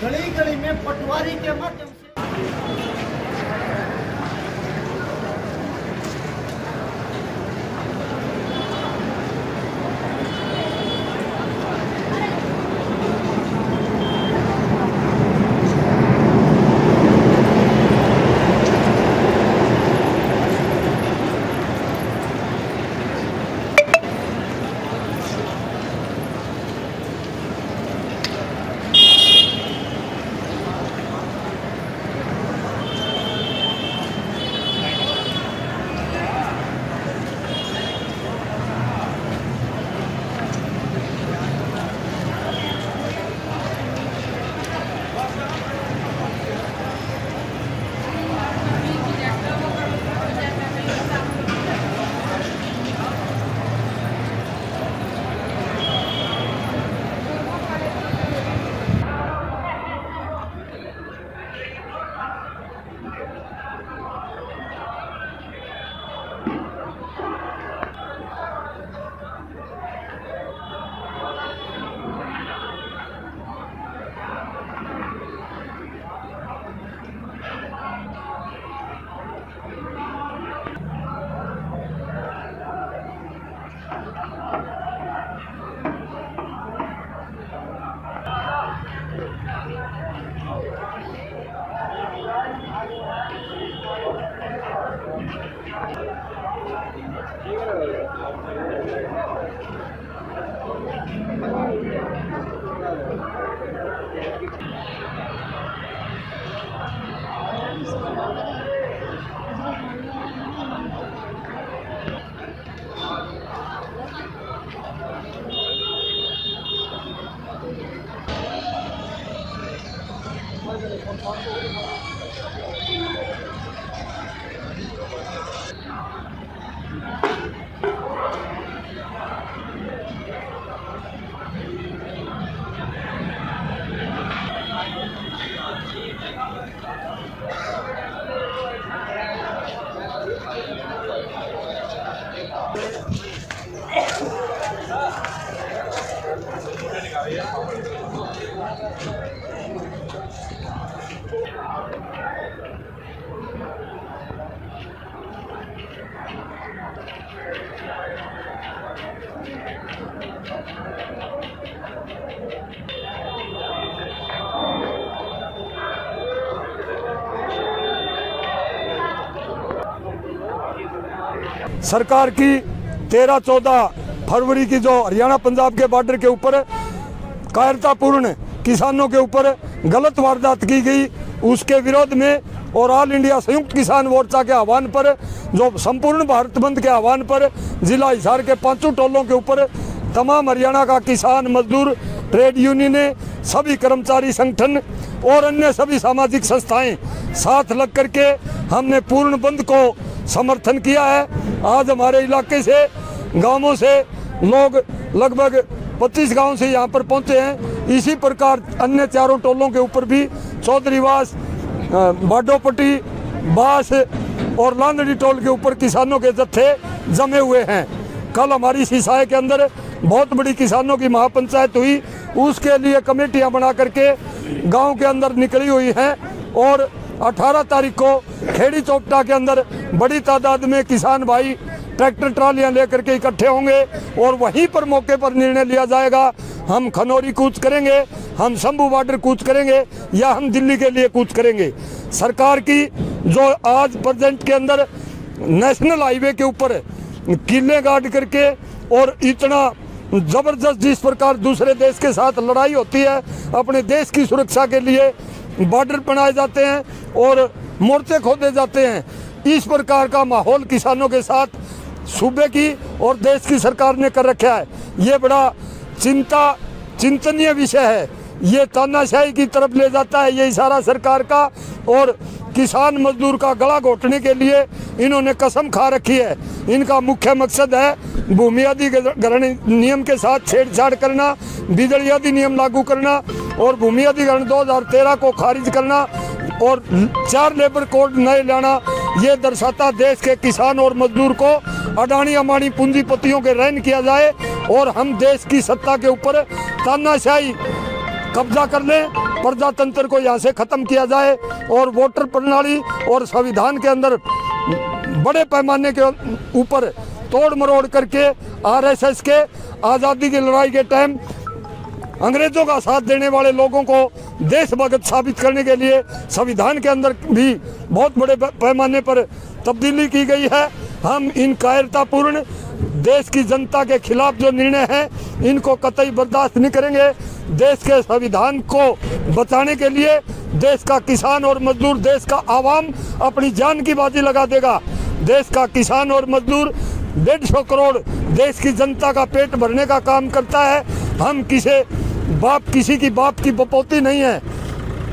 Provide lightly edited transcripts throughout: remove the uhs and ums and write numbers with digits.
गली गली में पटवारी के माध्यम से सरकार की 13-14 फरवरी की जो हरियाणा पंजाब के बॉर्डर के ऊपर कायरतापूर्ण किसानों के ऊपर गलत वारदात की गई, उसके विरोध में और ऑल इंडिया संयुक्त किसान मोर्चा के आह्वान पर, जो संपूर्ण भारत बंद के आह्वान पर जिला हिसार के 5 टोलों के ऊपर तमाम हरियाणा का किसान, मजदूर, ट्रेड यूनियन, सभी कर्मचारी संगठन और अन्य सभी सामाजिक संस्थाएं साथ लग करके हमने पूर्ण बंद को समर्थन किया है। आज हमारे इलाके से, गांवों से लोग लगभग 25 गांव से यहाँ पर पहुँचे हैं। इसी प्रकार अन्य 4 टोलों के ऊपर भी चौधरीवास, बाडोपट्टी, बास और लांदड़ी टोल के ऊपर किसानों के जत्थे जमे हुए हैं। कल हमारी सिसाए के अंदर बहुत बड़ी किसानों की महापंचायत हुई, उसके लिए कमेटियां बना करके गांव के अंदर निकली हुई हैं और 18 तारीख को खेड़ी चौपटा के अंदर बड़ी तादाद में किसान भाई ट्रैक्टर ट्रालियां लेकर के इकट्ठे होंगे और वहीं पर मौके पर निर्णय लिया जाएगा। हम खनौरी कूच करेंगे, हम शंभू बॉर्डर कूच करेंगे या हम दिल्ली के लिए कूच करेंगे। सरकार की जो आज प्रेजेंट के अंदर नेशनल हाईवे के ऊपर किले गाड़ करके और इतना जबरदस्त जिस प्रकार दूसरे देश के साथ लड़ाई होती है, अपने देश की सुरक्षा के लिए बॉर्डर बनाए जाते हैं और मोर्चे खोदे जाते हैं, इस प्रकार का माहौल किसानों के साथ सूबे की और देश की सरकार ने कर रखा है। ये बड़ा चिंतनीय विषय है। ये तानाशाही की तरफ ले जाता है ये इशारा सरकार का, और किसान मजदूर का गला घोटने के लिए इन्होंने कसम खा रखी है। इनका मुख्य मकसद है भूमि अधिग्रहण नियम के साथ छेड़छाड़ करना, बिजली अधिनियम लागू करना और भूमि अधिग्रहण 2013 को खारिज करना और 4 लेबर कोड नए लाना। ये दर्शाता देश के किसान और मजदूर को अडानी अमानी पूंजीपतियों के रहन किया जाए और हम देश की सत्ता के ऊपर तानाशाही कब्जा कर लें, प्रजातंत्र को यहाँ से खत्म किया जाए और वोटर प्रणाली और संविधान के अंदर बड़े पैमाने के ऊपर तोड़ मरोड़ करके आरएसएस के आज़ादी की लड़ाई के टाइम अंग्रेजों का साथ देने वाले लोगों को देशभक्त साबित करने के लिए संविधान के अंदर भी बहुत बड़े पैमाने पर तब्दीली की गई है। हम इन कायरतापूर्ण देश की जनता के खिलाफ जो निर्णय हैं इनको कतई बर्दाश्त नहीं करेंगे। देश के संविधान को बचाने के लिए देश का किसान और मजदूर, देश का आवाम अपनी जान की बाजी लगा देगा। देश का किसान और मजदूर 150 करोड़ देश की जनता का पेट भरने का काम करता है। हम किसी की बाप की बपोती नहीं है।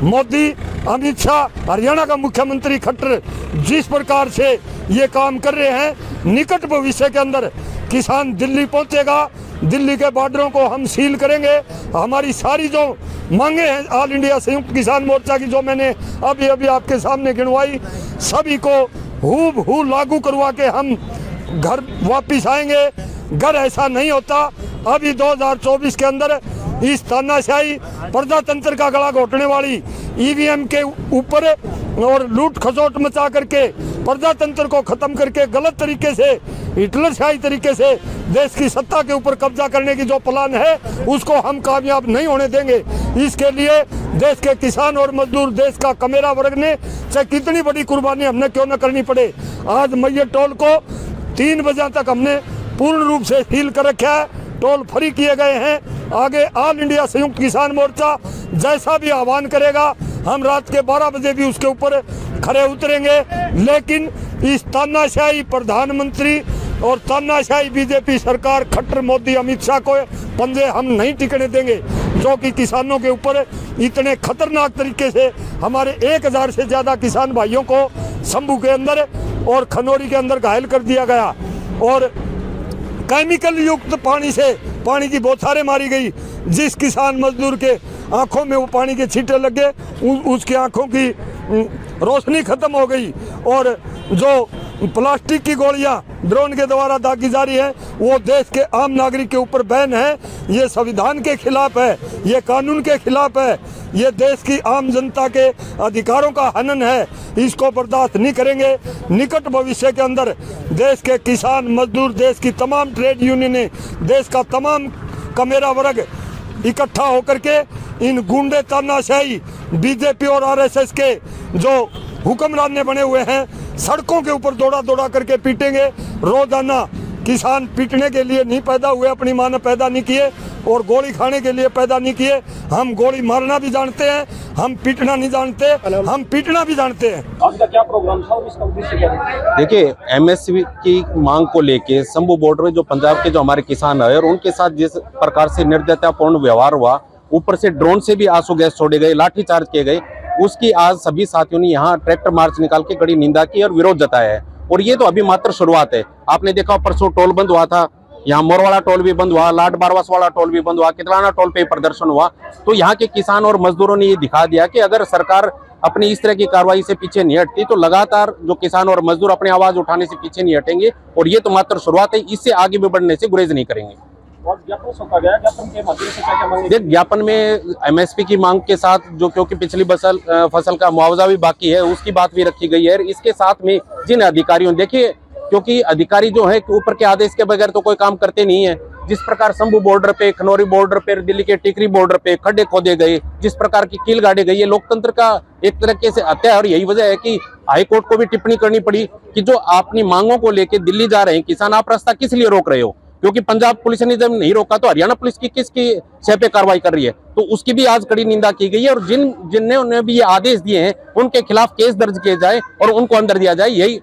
मोदी, अमित शाह, हरियाणा का मुख्यमंत्री खट्टर जिस प्रकार से ये काम कर रहे हैं, निकट भविष्य के अंदर किसान दिल्ली पहुंचेगा, दिल्ली के बॉर्डरों को हम सील करेंगे। हमारी सारी जो मांगे हैं ऑल इंडिया संयुक्त किसान मोर्चा की, जो मैंने अभी आपके सामने गिनवाई, सभी को हूबहू लागू करवा के हम घर वापिस आएंगे। घर ऐसा नहीं होता। अभी 2024 के अंदर इस तानाशाही प्रजातंत्र का गला घोटने वाली ईवीएम के ऊपर और लूट खसोट मचा करके प्रजातंत्र को खत्म करके गलत तरीके से, हिटलरशाही तरीके से देश की सत्ता के ऊपर कब्जा करने की जो प्लान है उसको हम कामयाब नहीं होने देंगे। इसके लिए देश के किसान और मजदूर, देश का कमेरा वर्ग ने चाहे कितनी बड़ी कुर्बानी हमने क्यों न करनी पड़े, आज मैयर टोल को 3 बजे तक हमने पूर्ण रूप से सील कर रखा है। टोल फ्री किए गए हैं। आगे ऑल इंडिया संयुक्त किसान मोर्चा जैसा भी आह्वान करेगा हम रात के 12 बजे भी उसके ऊपर खड़े उतरेंगे। लेकिन इस तानाशाही प्रधानमंत्री और तानाशाही बीजेपी सरकार, खट्टर मोदी, अमित शाह को पंजे हम नहीं टिकने देंगे, जो कि किसानों के ऊपर इतने खतरनाक तरीके से हमारे 1000 से ज़्यादा किसान भाइयों को शंभू के अंदर और खनौरी के अंदर घायल कर दिया गया और केमिकल युक्त पानी की बौछारें मारी गई। जिस किसान मजदूर के आंखों में वो पानी के छींटे लग गए, उसकी आंखों की रोशनी खत्म हो गई। और जो प्लास्टिक की गोलियां ड्रोन के द्वारा दागी जा रही है, वो देश के आम नागरिक के ऊपर बैन है। ये संविधान के खिलाफ है, ये कानून के खिलाफ है, ये देश की आम जनता के अधिकारों का हनन है। इसको बर्दाश्त नहीं करेंगे। निकट भविष्य के अंदर देश के किसान मजदूर, देश की तमाम ट्रेड यूनियनें, देश का तमाम कमेरा वर्ग इकट्ठा होकर के इन गुंडे तानाशाही बीजेपी और आरएसएस के जो हुक्मरान बने हुए हैं सड़कों के ऊपर दौड़ा करके पीटेंगे। रोजाना किसान पीटने के लिए नहीं पैदा हुए, अपनी माँ ने पैदा नहीं किए और गोली खाने के लिए पैदा नहीं किए। हम गोली मारना भी जानते हैं, हम पीटना नहीं जानते, हम पीटना भी जानते हैं। आपका क्या प्रोग्राम था और इसका उद्देश्य क्या है? देखिए, एमएसपी की मांग को लेके शंभू बॉर्डर में जो पंजाब के जो हमारे किसान है और उनके साथ जिस प्रकार से निर्दयतापूर्ण व्यवहार हुआ, ऊपर से ड्रोन से भी आंसू गैस छोड़े गए, लाठीचार्ज किए गए, उसकी आज सभी साथियों ने यहाँ ट्रैक्टर मार्च निकाल के कड़ी निंदा की और विरोध जताया है। और ये तो अभी मात्र शुरुआत है। आपने देखा परसों टोल बंद हुआ था, यहाँ मोरवाड़ा टोल भी बंद हुआ, लाड बारवास वाला टोल भी बंद हुआ, कितलाना टोल पे प्रदर्शन हुआ। तो यहाँ के किसान और मजदूरों ने ये दिखा दिया कि अगर सरकार अपनी इस तरह की कार्रवाई से पीछे नहीं हटती तो लगातार जो किसान और मजदूर अपनी आवाज उठाने से पीछे नहीं हटेंगे। और ये तो मात्र शुरुआत है, इससे आगे भी बढ़ने से गुरेज नहीं करेंगे। ज्ञापन में एमएसपी की मांग के साथ जो क्योंकि पिछली फसल का मुआवजा भी बाकी है उसकी बात भी रखी गई है। इसके साथ में जिन अधिकारियों, देखिए क्योंकि अधिकारी जो है ऊपर के आदेश के बगैर तो कोई काम करते नहीं है। जिस प्रकार शंभू बॉर्डर पे, खनौरी बॉर्डर पे, दिल्ली के टिकरी बॉर्डर पे खड्डे खोदे गए, जिस प्रकार की कील गाड़ी गई, ये लोकतंत्र का एक तरीके से हत्या है। और यही वजह है कि हाईकोर्ट को भी टिप्पणी करनी पड़ी कि जो अपनी मांगों को लेकर दिल्ली जा रहे हैं किसान, आप रास्ता किस लिए रोक रहे हो? क्योंकि पंजाब पुलिस ने जब नहीं रोका तो हरियाणा पुलिस की किसकी सह पे कार्रवाई कर रही है? तो उसकी भी आज कड़ी निंदा की गई है। और जिनने उन्हें भी ये आदेश दिए हैं उनके खिलाफ केस दर्ज किए जाए और उनको अंदर दिया जाए। यही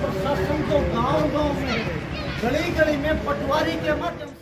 प्रशासन को गांव-गांव में, गली-गली में पटवारी के माध्यम